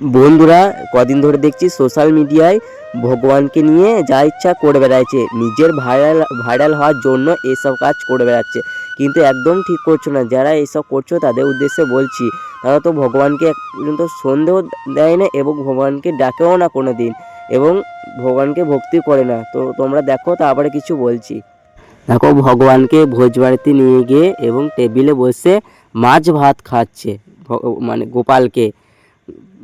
বন্ধুরা কদিন ধরে দেখছি সোশ্যাল মিডিয়ায় ভগবানকে নিয়ে যা ইচ্ছা করে বেড়াচ্ছে, নিজের ভাইরাল হওয়ার জন্য এসব কাজ করে বেড়াচ্ছে। কিন্তু একদম ঠিক করছো না। যারা এসব করছো তাদের উদ্দেশ্যে বলছি, তারা তো ভগবানকে পর্যন্ত সন্দেহ দেয় না এবং ভগবানকে ডাকেও না কোনো দিন, এবং ভগবানকে ভক্তি করে না। তো তোমরা দেখো, তারপরে কিছু বলছি। দেখো, ভগবানকে ভোজ বাড়িতে নিয়ে গিয়ে এবং টেবিলে বসে মাছ ভাত খাচ্ছে, মানে গোপালকে,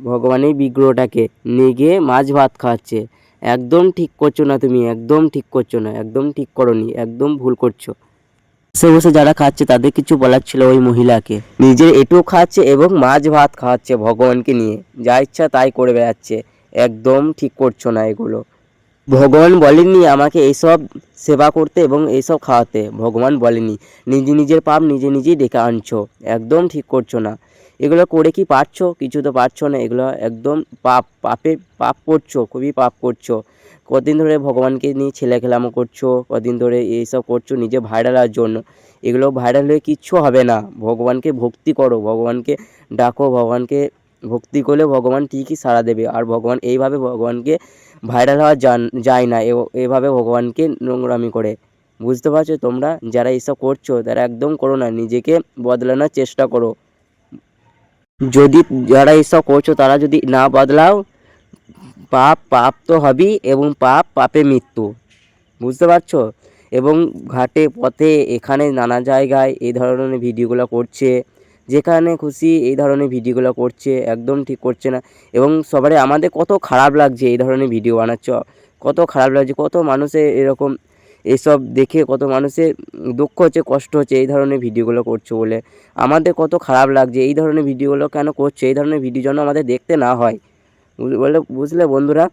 ভগবানের বিগ্রহটাকে নিয়ে গিয়ে মাছ ভাত খাওয়াচ্ছে। একদম ঠিক করছো না তুমি, একদম ঠিক করছো না, একদম ঠিক করোনি, একদম ভুল করছো। বসে বসে যারা খাচ্ছে তাদের কিছু বলার ছিল ওই মহিলাকে। নিজের এটুও খাচ্ছে এবং মাছ ভাত খাওয়াচ্ছে ভগবানকে নিয়ে, যা ইচ্ছা তাই করে বেড়াচ্ছে। একদম ঠিক করছো না এগুলো। ভগবান বলেননি আমাকে এইসব সেবা করতে এবং এইসব খাওয়াতে, ভগবান বলেনি। নিজের পাপ নিজেই ডেকে আনছো, একদম ঠিক করছো না। এগুলো করে কি পারছো? কিছু তো পারছো না। এগুলো একদম পাপ করছো, খুবই পাপ করছো। কদিন ধরে ভগবানকে নিয়ে ছেলেখেলামো করছো, কদিন ধরে এইসব করছো নিজে ভাইরাল হওয়ার জন্য। এগুলো ভাইরাল হয়ে কিচ্ছু হবে না। ভগবানকে ভক্তি করো, ভগবানকে ডাকো, ভগবানকে ভক্তি করলে ভগবান ঠিকই সাড়া দেবে। আর ভগবান এইভাবে ভগবানকে ভাইরাল হওয়া যায় না, এভাবে ভগবানকে নোংরামি করে। বুঝতে পারছো তোমরা? যারা এইসব করছো তারা একদম করো না, নিজেকে বদলানোর চেষ্টা করো। যদি যারা এইসব করছো তারা যদি না বদলাও, পাপ তো হবেই, এবং পাপে মৃত্যু। বুঝতে পারছো? এবং ঘাটে পথে এখানে নানা জায়গায় এই ধরনের ভিডিওগুলো করছে, যেখানে খুশি এই ধরনের ভিডিওগুলো করছে, একদম ঠিক করছে না। এবং সবারই আমাদের কত খারাপ লাগছে এই ধরনের ভিডিও বানাচ্ছ, কত খারাপ লাগছে। কত মানুষের এরকম এসব দেখে কত মানুষের দুঃখ হচ্ছে, কষ্ট হচ্ছে এই ধরনের ভিডিওগুলো করছো বলে। আমাদের কত খারাপ লাগছে এই ধরনের ভিডিওগুলো কেন করছে। এই ধরনের ভিডিও যেন আমাদের দেখতে না হয়। বুঝলে বন্ধুরা?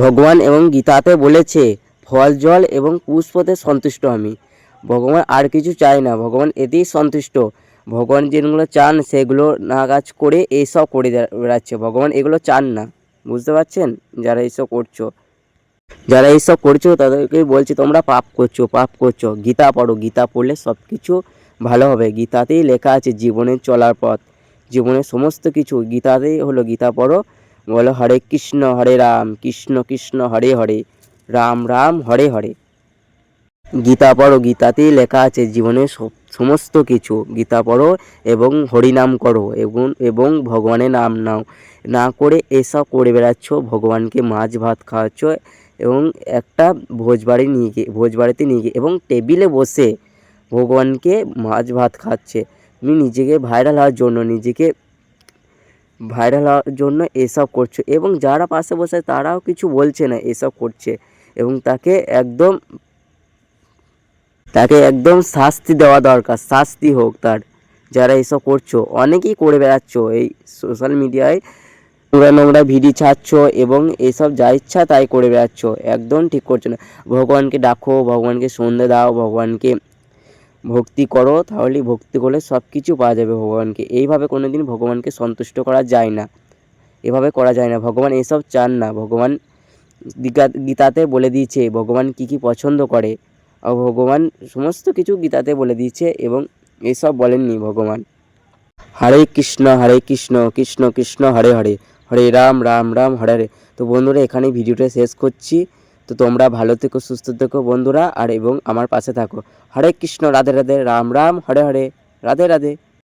ভগবান এবং গীতাতে বলেছে, ফল জল এবং পুষ্পতে সন্তুষ্ট আমি। ভগবান আর কিছু চায় না, ভগবান এতেই সন্তুষ্ট। ভগবান যেগুলো চান সেগুলো না কাজ করে এইসব করে বেড়াচ্ছে। ভগবান এগুলো চান না। বুঝতে পারছেন? যারা এইসব করছো তাদেরকেই বলছি, তোমরা পাপ করছো। গীতা পড়ো, গীতা পড়লে সব কিছু ভালো হবে। গীতাতেই লেখা আছে জীবনের চলার পথ, জীবনের সমস্ত কিছু গীতাতেই হলো। গীতা পড়ো, বলো হরে কৃষ্ণ কৃষ্ণ হরে হরে, রাম রাম হরে হরে। গীতা পড়ো, গীতাতেই লেখা আছে জীবনের সমস্ত কিছু। গীতা পড়ো এবং হরিনাম করো, এবং ভগবানের নাম নাও। না করে এসব করে বেড়াচ্ছ, ভগবানকে মাছ ভাত খাওয়াচ্ছ, এবং একটা ভোজ বাড়িতে নিয়ে গিয়ে এবং টেবিলে বসে ভগবানকে মাছ ভাত খাচ্ছে। তুমি ভাইরাল হওয়ার জন্য এসব করছো, এবং যারা পাশে বসে তারাও কিছু বলছে না, এসব করছে। এবং তাকে একদম শাস্তি দেওয়া দরকার, শাস্তি হোক তার। যারা এসব করছো, অনেকেই করে বেড়াচ্ছ এই সোশ্যাল মিডিয়ায়, নোংরা নোংরা ভিডিও ছাড়ছো এবং এসব যা ইচ্ছা তাই করে বেড়াচ্ছ। একদম ঠিক করছো না। ভগবানকে ডাকো, ভগবানকে সন্ধে দাও, ভগবানকে ভক্তি করো, তাহলেই ভক্তি করলে সব কিছু পাওয়া যাবে ভগবানকে। এইভাবে কোনো দিন ভগবানকে সন্তুষ্ট করা যায় না, এভাবে করা যায় না। ভগবান এসব চান না। ভগবান গীতাতে বলে দিয়েছে ভগবান কী পছন্দ করে, আর ভগবান সমস্ত কিছু গীতাতে বলে দিয়েছে, এবং এসব বলেননি ভগবান। হরে কৃষ্ণ কৃষ্ণ কৃষ্ণ হরে হরে, হরে রাম রাম রাম হরে হরে। তো বন্ধুরা, এখানে ভিডিওটা শেষ করছি। তো তোমরা ভালো থেকো, সুস্থ থেকো বন্ধুরা, আর এবং আমার পাশে থাকো। হরে কৃষ্ণ, রাধে রাধে, রাম রাম হরে হরে, রাধে রাধে।